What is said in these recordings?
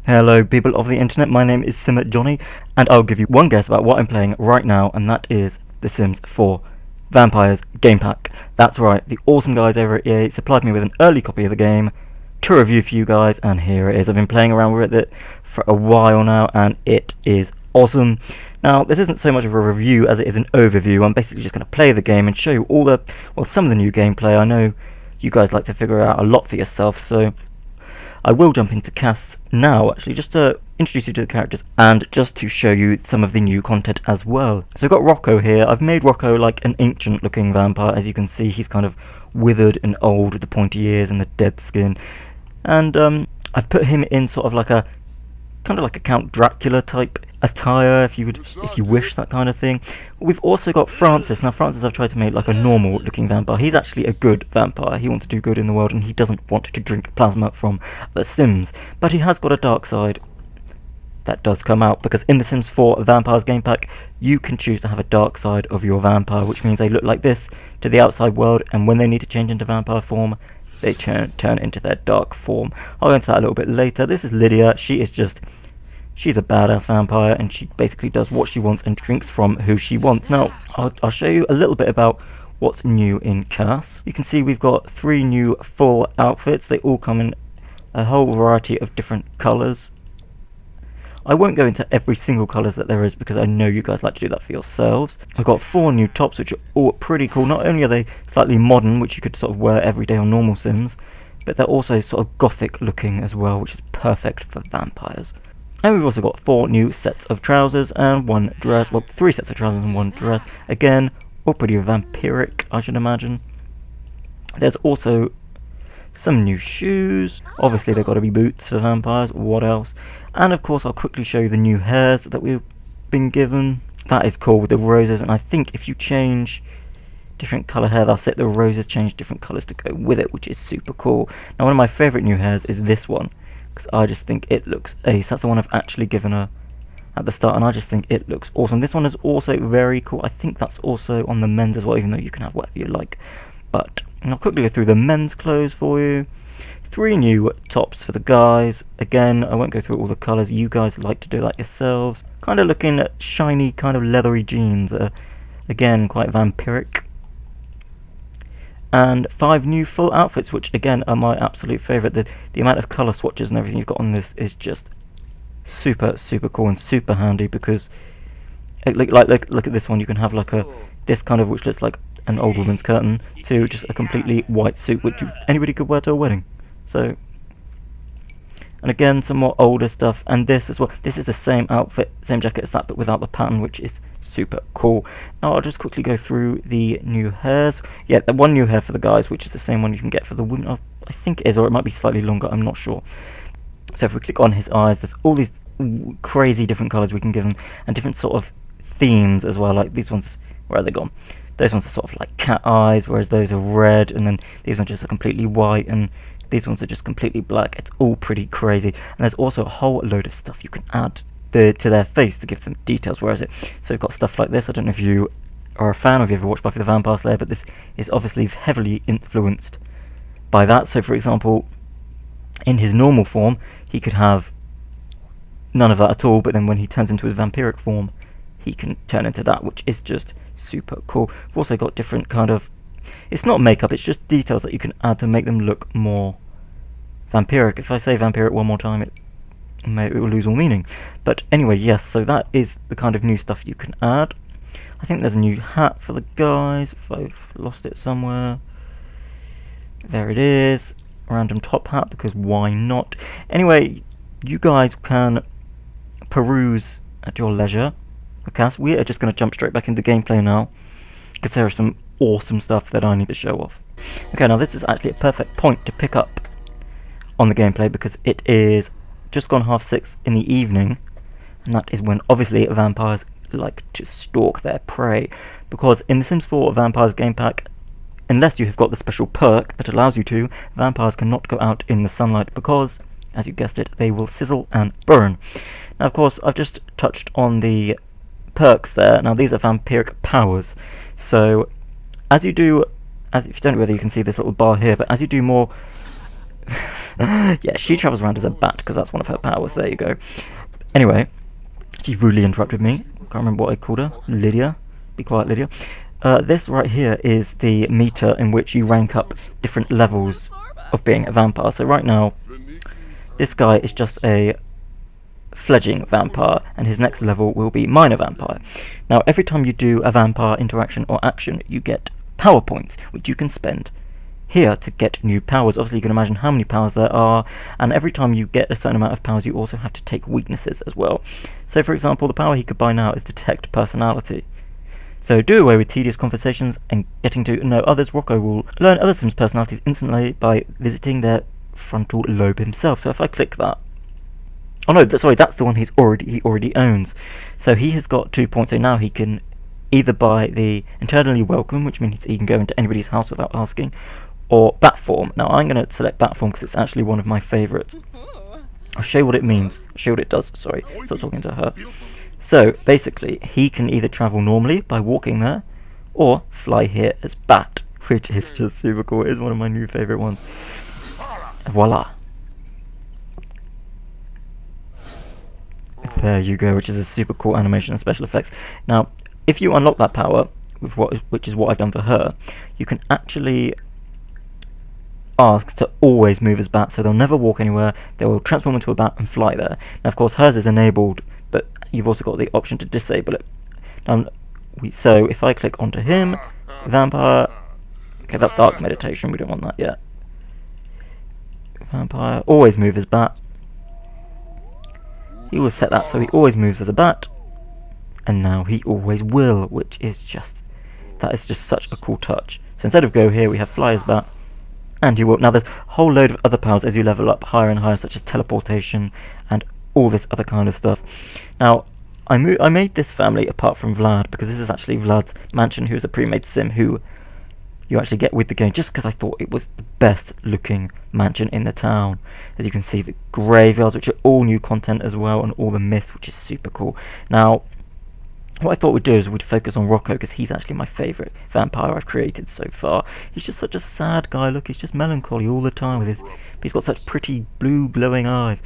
Hello people of the internet, my name is Simmer Johnny, and I'll give you one guess about what I'm playing right now, and that is The Sims 4 Vampires Game Pack. That's right, the awesome guys over at EA supplied me with an early copy of the game to review for you guys, and here it is. I've been playing around with it for a while now, and it is awesome. Now, this isn't so much of a review as it is an overview. I'm basically just going to play the game and show you some of the new gameplay. I know you guys like to figure out a lot for yourself, so I will jump into casts now, actually, just to introduce you to the characters and just to show you some of the new content as well. So we've got Rocco here. I've made Rocco like an ancient looking vampire. As you can see, he's kind of withered and old with the pointy ears and the dead skin. And I've put him in sort of like a Count Dracula type attire, if you wish, that kind of thing. We've also got Francis. Now Francis I've tried to make like a normal looking vampire. He's actually a good vampire. He wants to do good in the world and he doesn't want to drink plasma from The Sims. But he has got a dark side that does come out, because in The Sims 4 Vampires Game Pack you can choose to have a dark side of your vampire, which means they look like this to the outside world, and when they need to change into vampire form they turn into their dark form. I'll go into that a little bit later. This is Lydia. She's a badass vampire, and she basically does what she wants and drinks from who she wants. Now, I'll show you a little bit about what's new in Cass. You can see we've got 3 new full outfits. They all come in a whole variety of different colours. I won't go into every single colours that there is, because I know you guys like to do that for yourselves. I've got 4 new tops, which are all pretty cool. Not only are they slightly modern, which you could sort of wear every day on normal Sims, but they're also sort of gothic looking as well, which is perfect for vampires. And we've also got 4 new sets of trousers and 1 dress. Well, 3 sets of trousers and 1 dress. Again, all pretty vampiric, I should imagine. There's also some new shoes. Obviously, they've got to be boots for vampires. What else? And of course, I'll quickly show you the new hairs that we've been given. That is cool with the roses. And I think if you change different colour hair, that's it. The roses change different colours to go with it, which is super cool. Now, one of my favourite new hairs is this one, because I just think it looks ace. That's the one I've actually given her at the start, and I just think it looks awesome. This one is also very cool. I think that's also on the men's as well, even though you can have whatever you like. But I'll quickly go through the men's clothes for you. 3 new tops for the guys. Again, I won't go through all the colours. You guys like to do that yourselves. Kind of looking at shiny, kind of leathery jeans. Again, quite vampiric. And 5 new full outfits, which again are my absolute favourite. The amount of colour swatches and everything you've got on this is just super cool and super handy, because look at this one. You can have like this kind of, which looks like an old woman's curtain, to just a completely white suit, which anybody could wear to a wedding. So, and again, some more older stuff, and this as well. This is the same outfit, same jacket as that, but without the pattern, which is super cool. Now I'll just quickly go through the new hairs. Yeah, the 1 new hair for the guys, which is the same one you can get for the women. I think it is, or it might be slightly longer, I'm not sure. So if we click on his eyes, there's all these crazy different colours we can give them, and different sort of themes as well. Like these ones, where are they gone? Those ones are sort of like cat eyes, whereas those are red, and then these ones just are completely white, and these ones are just completely black. It's all pretty crazy. And there's also a whole load of stuff you can add to their face to give them details. Where is it? So we've got stuff like this. I don't know if you are a fan, or if you ever watched Buffy the Vampire Slayer, but this is obviously heavily influenced by that. So for example, in his normal form, he could have none of that at all, but then when he turns into his vampiric form, he can turn into that, which is just super cool. We've also got different kind of, it's not makeup, it's just details that you can add to make them look more vampiric. If I say vampiric one more time, it will lose all meaning. But anyway, yes, so that is the kind of new stuff you can add. I think there's a new hat for the guys, if I've lost it somewhere. There it is. Random top hat, because why not? Anyway, you guys can peruse at your leisure. Okay, so we are just going to jump straight back into gameplay now, because there is some awesome stuff that I need to show off. Okay, now this is actually a perfect point to pick up on the gameplay, because it is just gone 6:30 in the evening, and that is when obviously vampires like to stalk their prey, because in The Sims 4 Vampires Game Pack, unless you have got the special perk that allows you to, vampires cannot go out in the sunlight, because, as you guessed it, they will sizzle and burn. Now of course I've just touched on the perks there. Now these are vampiric powers, so if you don't know whether you can see this little bar here, but as you do more Yeah, she travels around as a bat because that's one of her powers. There you go. Anyway, she rudely interrupted me. Can't remember what I called her. Lydia. Be quiet, Lydia. This right here is the meter in which you rank up different levels of being a vampire. So right now, this guy is just a fledgling vampire, and his next level will be minor vampire. Now, every time you do a vampire interaction or action, you get power points, which you can spend here to get new powers. Obviously, you can imagine how many powers there are, and every time you get a certain amount of powers, you also have to take weaknesses as well. So, for example, the power he could buy now is Detect Personality. So, do away with tedious conversations and getting to know others. Rocco will learn other Sims' personalities instantly by visiting their frontal lobe himself. So, if I click that, oh no, sorry, that's the one he already owns. So he has got 2 points. So now he can either buy the Internally Welcome, which means he can go into anybody's house without asking, or Bat Form. Now I'm going to select Bat Form because it's actually one of my favourites. I'll show you what it means. I'll show you what it does. Sorry, stop talking to her. So basically, he can either travel normally by walking there, or fly here as Bat, which is just super cool. It is one of my new favourite ones. Voila. There you go, which is a super cool animation and special effects. Now, if you unlock that power, which is what I've done for her, you can actually ask to always move as Bat, so they'll never walk anywhere, they will transform into a Bat and fly there. Now, of course, hers is enabled, but you've also got the option to disable it. So, if I click onto him, Vampire, okay, that's Dark Meditation, we don't want that yet. Vampire, always move as Bat. He will set that so he always moves as a bat, and now he always will, which is just, that is just such a cool touch. So instead of go here, we have fly as bat, and you will. Now there's a whole load of other powers as you level up higher and higher, such as teleportation and all this other kind of stuff. Now I made this family apart from Vlad, because this is actually Vlad's mansion, who's a pre-made sim who you actually get with the game, just because I thought it was the best looking mansion in the town. As you can see, the graveyards, which are all new content as well, and all the mist, which is super cool. Now, what I thought we'd do is we'd focus on Rocco, because he's actually my favourite vampire I've created so far. He's just such a sad guy. Look, he's just melancholy all the time with his, he's got such pretty blue glowing eyes.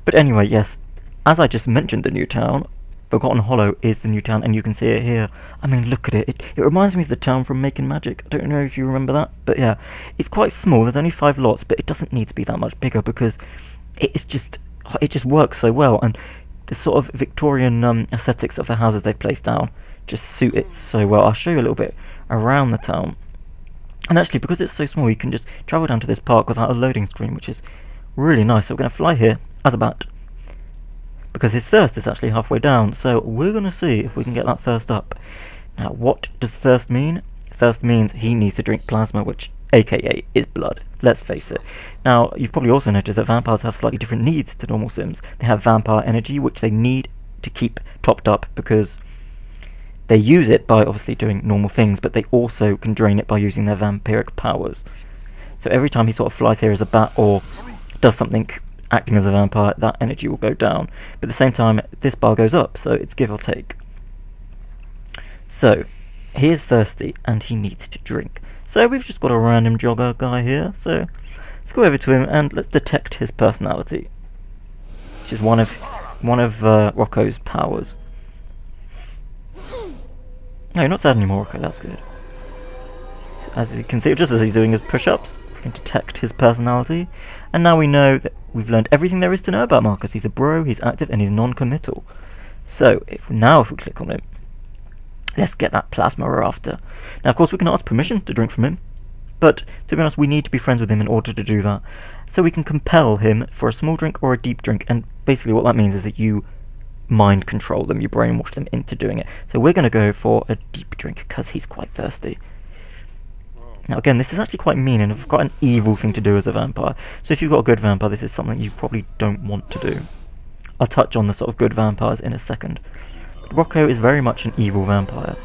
But anyway, yes, as I just mentioned the new town, Forgotten Hollow is the new town, and you can see it here. I mean, look at it. It reminds me of the town from Making Magic. I don't know if you remember that, but yeah. It's quite small. There's only 5 lots, but it doesn't need to be that much bigger because it just works so well. And the sort of Victorian aesthetics of the houses they've placed down just suit it so well. I'll show you a little bit around the town. And actually, because it's so small, you can just travel down to this park without a loading screen, which is really nice. So we're going to fly here as a bat, because his thirst is actually halfway down, so we're going to see if we can get that thirst up. Now, what does thirst mean? Thirst means he needs to drink plasma, which, aka, is blood. Let's face it. Now, you've probably also noticed that vampires have slightly different needs to normal Sims. They have vampire energy, which they need to keep topped up, because they use it by obviously doing normal things, but they also can drain it by using their vampiric powers. So every time he sort of flies here as a bat, or does something acting as a vampire, that energy will go down. But at the same time, this bar goes up, so it's give or take. So, he is thirsty, and he needs to drink. So we've just got a random jogger guy here, so let's go over to him, and let's detect his personality, which is one of Rocco's powers. No, you're not sad anymore, Rocco, that's good. So as you can see, just as he's doing his push-ups, we can detect his personality, and now we know that we've learned everything there is to know about Marcus. He's a bro, he's active, and he's non-committal. So, if we click on him, let's get that plasma we're after. Now, of course, we can ask permission to drink from him, but to be honest, we need to be friends with him in order to do that. So we can compel him for a small drink or a deep drink, and basically what that means is that you mind control them, you brainwash them into doing it. So we're going to go for a deep drink, because he's quite thirsty. Now again, this is actually quite mean, and I've got an evil thing to do as a vampire. So if you've got a good vampire, this is something you probably don't want to do. I'll touch on the sort of good vampires in a second. But Rocco is very much an evil vampire.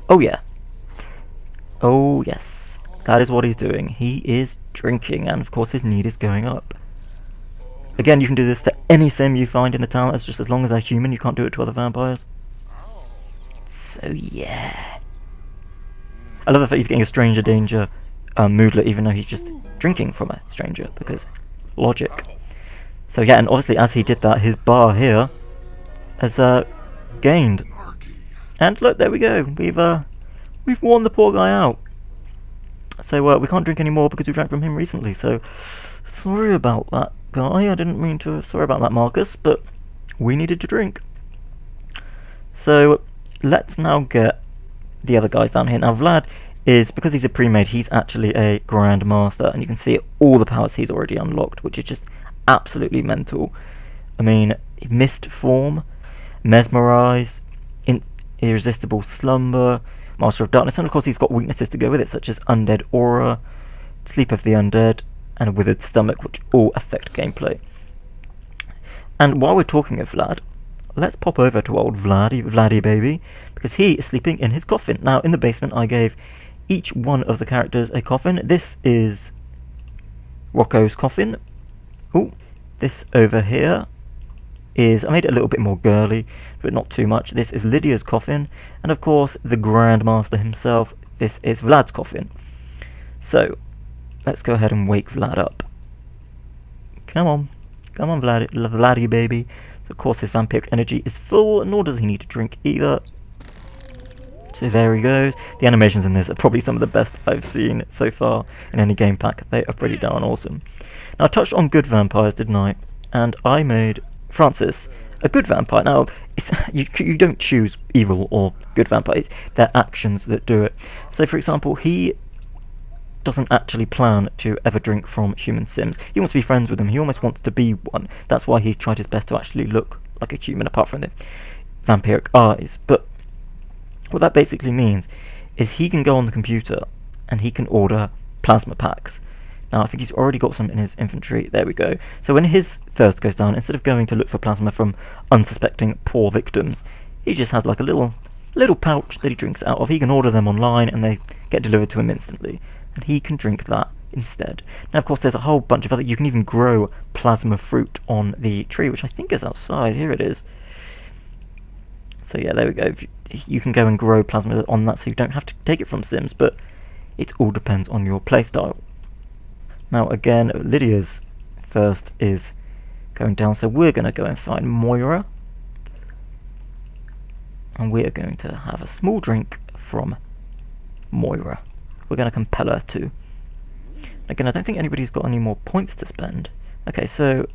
Oh yeah. Oh yes. That is what he's doing. He is drinking, and of course his need is going up. Again, you can do this to any sim you find in the town, as long as they're human. You can't do it to other vampires. So yeah, I love the fact he's getting a stranger danger moodlet, even though he's just drinking from a stranger, because logic. So yeah, and obviously as he did that, his bar here has gained. And look, there we go. We've worn the poor guy out. So we can't drink anymore because we drank from him recently. So sorry about that, guy. I didn't mean to. Sorry about that, Marcus. But we needed to drink. So let's now get the other guys down here. Now Vlad is, because he's a pre-made, he's actually a Grand Master, and you can see all the powers he's already unlocked, which is just absolutely mental. I mean, Mist Form, Mesmerize, Irresistible Slumber, Master of Darkness, and of course he's got weaknesses to go with it, such as Undead Aura, Sleep of the Undead, and a Withered Stomach, which all affect gameplay. And while we're talking of Vlad, let's pop over to old Vladdy baby, because he is sleeping in his coffin. Now, in the basement, I gave each one of the characters a coffin. This is Rocco's coffin. Oh, this over here is, I made it a little bit more girly, but not too much. This is Lydia's coffin, and of course, the Grandmaster himself, this is Vlad's coffin. So, let's go ahead and wake Vlad up. Come on, Vladdy baby. Of course, his vampiric energy is full, nor does he need to drink either. So there he goes. The animations in this are probably some of the best I've seen so far in any game pack. They are pretty darn awesome. Now, I touched on good vampires, didn't I? And I made Francis a good vampire. Now, you don't choose evil or good vampires. They're actions that do it. So, for example, he doesn't actually plan to ever drink from human sims. He wants to be friends with them. He almost wants to be one. That's why he's tried his best to actually look like a human, apart from the vampiric eyes. But what that basically means is he can go on the computer and he can order plasma packs. Now, I think he's already got some in his inventory. There we go. So when his thirst goes down, instead of going to look for plasma from unsuspecting poor victims, he just has like a little pouch that he drinks out of. He can order them online and they get delivered to him instantly. And he can drink that instead. Now, of course, there's a whole bunch of other... You can even grow plasma fruit on the tree, which I think is outside. Here it is. So, yeah, there we go. You can go and grow plasma on that, so you don't have to take it from Sims, but it all depends on your playstyle. Now, again, Lydia's thirst is going down, so we're going to go and find Moira. And we're going to have a small drink from Moira. We're going to compel her to. Again, I don't think anybody's got any more points to spend. Okay, so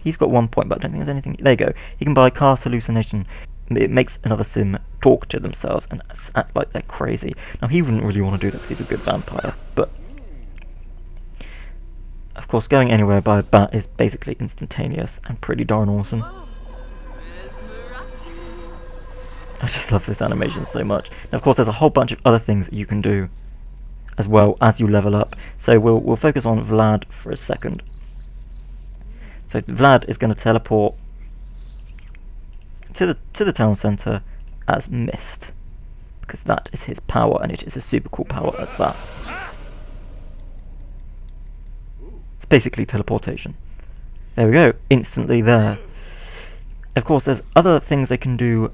he's got 1 point, but I don't think there's anything. There you go. He can buy Cast Hallucination. It makes another sim talk to themselves and act like they're crazy. Now, he wouldn't really want to do that because he's a good vampire, but of course, going anywhere by a bat is basically instantaneous and pretty darn awesome. I just love this animation so much. Now, of course, there's a whole bunch of other things that you can do as well as you level up. So we'll focus on Vlad for a second. So Vlad is going to teleport to the town centre as Mist, because that is his power, and it is a super cool power at that. It's basically teleportation. There we go, instantly there. Of course, there's other things they can do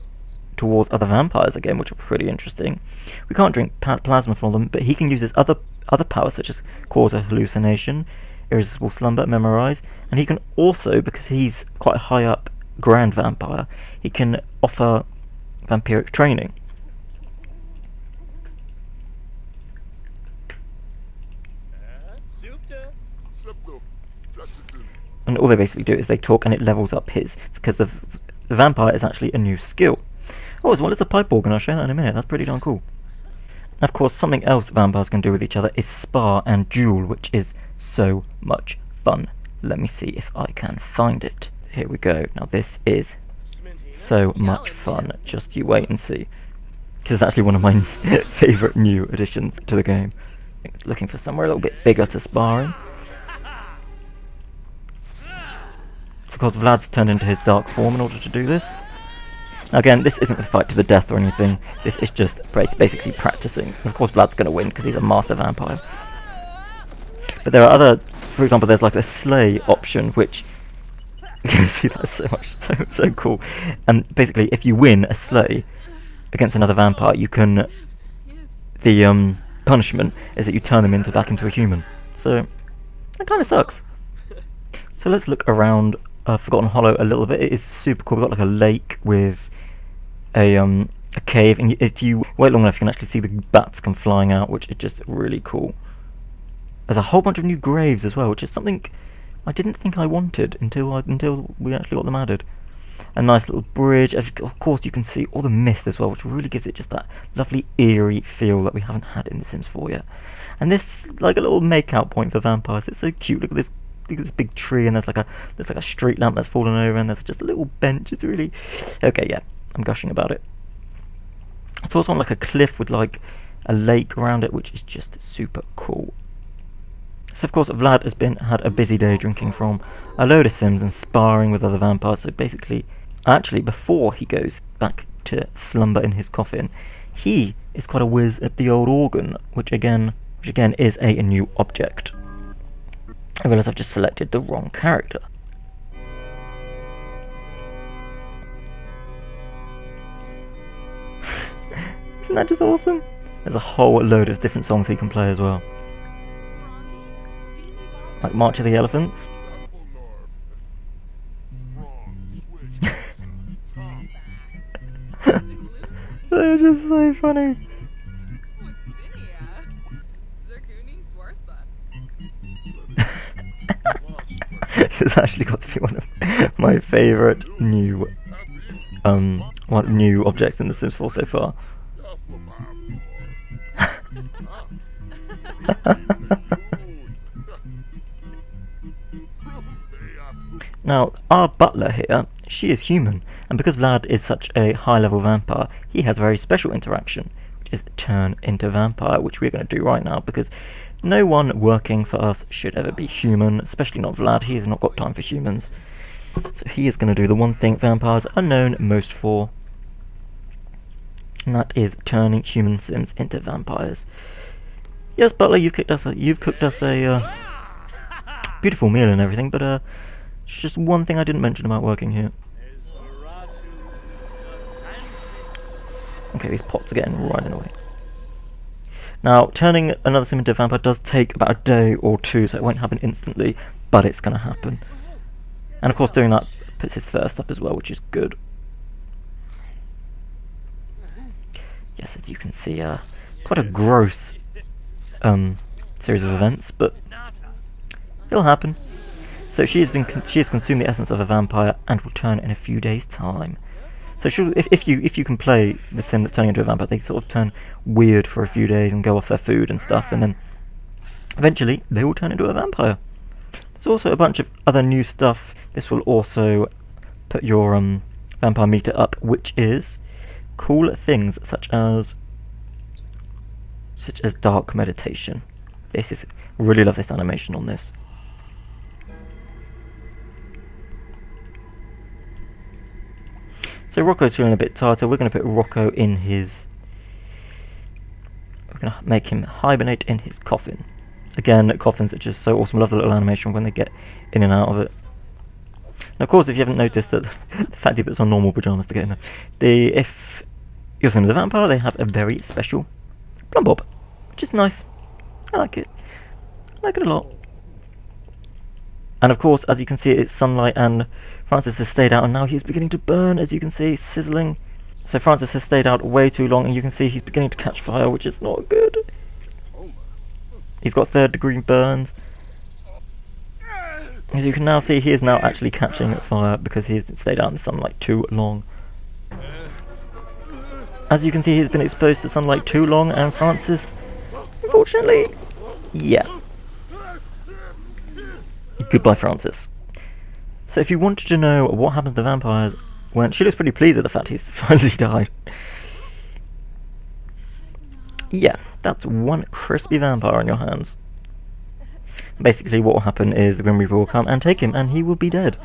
towards other vampires again, which are pretty interesting. We can't drink plasma from them, but he can use his other powers, such as cause a hallucination, irresistible slumber, memorize, and he can also, because he's quite a high up grand vampire, he can offer vampiric training. And all they basically do is they talk, and it levels up his, because the vampire is actually a new skill. Oh, as well as the pipe organ, I'll show that in a minute. That's pretty darn cool. And of course, something else vampires can do with each other is spar and duel, which is so much fun. Let me see if I can find it. Here we go. Now this is so much fun. Just you wait and see. This is actually one of my favourite new additions to the game. Looking for somewhere a little bit bigger to spar in. Of course, Vlad's turned into his dark form in order to do this. Now again, this isn't a fight to the death or anything. This is just basically practicing. Of course, Vlad's going to win because he's a master vampire. But there are other, for example, there's like a slay option, which you can see that's so cool. And basically, if you win a slay against another vampire, you can the punishment is that you turn them back into a human. So that kind of sucks. So let's look around Forgotten Hollow a little bit. It is super cool. We've got like a lake with a cave, and if you wait long enough, you can actually see the bats come flying out, which is just really cool. There's a whole bunch of new graves as well, which is something I didn't think I wanted until we actually got them added. A nice little bridge. Of course, you can see all the mist as well, which really gives it just that lovely eerie feel that we haven't had in The Sims 4 yet. And this is like a little make-out point for vampires. It's so cute. Look at this big tree, and there's like a street lamp that's fallen over, and there's just a little bench. It's really okay. Yeah, I'm gushing about it. It's also on like a cliff with like a lake around it, which is just super cool. So of course Vlad has had a busy day drinking from a load of Sims and sparring with other vampires. So basically, actually before he goes back to slumber in his coffin, he is quite a whiz at the old organ, which again is a new object. I realise I've just selected the wrong character. Isn't that just awesome? There's a whole load of different songs he can play as well. Like March of the Elephants. They're just so funny. This has actually got to be one of my favourite new objects in The Sims 4 so far. Now, our butler here, she is human, and because Vlad is such a high-level vampire, he has a very special interaction, which is turn into vampire, which we're going to do right now, because no one working for us should ever be human, especially not Vlad. He has not got time for humans. So he is going to do the one thing vampires are known most for, and that is turning human Sims into vampires. Yes, butler, you've cooked us a beautiful meal and everything, but it's just one thing I didn't mention about working here. Okay, these pots are getting right in the way. Now, turning another Sim into a vampire does take about a day or two, so it won't happen instantly, but it's going to happen. And of course, doing that puts his thirst up as well, which is good. Yes, as you can see, quite a gross series of events, but it'll happen. So she has consumed the essence of a vampire and will turn in a few days' time. So if you can play the Sim that's turning into a vampire, they sort of turn weird for a few days and go off their food and stuff, and then eventually they will turn into a vampire. There's also a bunch of other new stuff. This will also put your vampire meter up, which is cool things such as dark meditation. Really love this animation on this. So Rocco's feeling a bit tired, so we're going to put Rocco in his... We're going to make him hibernate in his coffin. Again, coffins are just so awesome. I love the little animation when they get in and out of it. Now, of course, if you haven't noticed that the fact he puts on normal pyjamas to get in there, if your Sim's a vampire, they have a very special plum bob, which is nice. I like it. I like it a lot. And of course, as you can see, it's sunlight, and Francis has stayed out, and now he's beginning to burn, as you can see, sizzling. So Francis has stayed out way too long, and you can see he's beginning to catch fire, which is not good. He's got 3rd-degree burns. As you can now see, he is now actually catching fire because he's stayed out in the sunlight too long. As you can see, he's been exposed to sunlight too long, and Francis, unfortunately, yeah. Goodbye, Francis. So if you wanted to know what happens to vampires when... She looks pretty pleased at the fact he's finally died. Yeah, that's one crispy vampire on your hands. Basically what will happen is the Grim Reaper will come and take him, and he will be dead.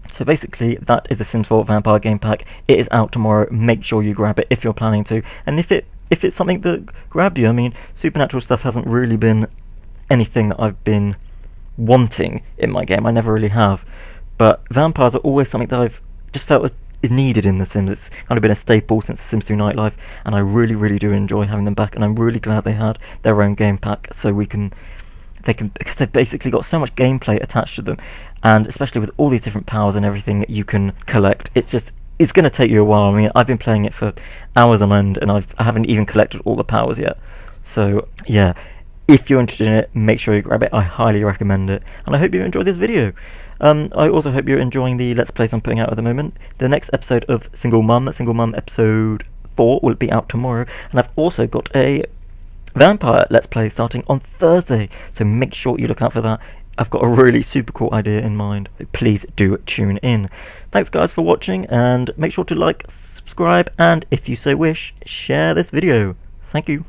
So basically that is the Sims 4 Vampire Game Pack. It is out tomorrow. Make sure you grab it if you're planning to. And if it's something that grabbed you, I mean, supernatural stuff hasn't really been anything that I've been wanting in my game. I never really have, but vampires are always something that I've just felt is needed in The Sims. It's kind of been a staple since The Sims 2 Nightlife, and I really do enjoy having them back, and I'm really glad they had their own game pack, so because they've basically got so much gameplay attached to them, and especially with all these different powers and everything that you can collect, it's going to take you a while. I mean, I've been playing it for hours on end, and I haven't even collected all the powers yet. So yeah, if you're interested in it, make sure you grab it. I highly recommend it, and I hope you enjoyed this video. I also hope you're enjoying the Let's Plays I'm putting out at the moment. The next episode of Single Mum episode 4 will be out tomorrow, and I've also got a Vampire Let's Play starting on Thursday, so make sure you look out for that. I've got a really super cool idea in mind. Please do tune in. Thanks guys for watching, and make sure to like, subscribe, and if you so wish, share this video. Thank you.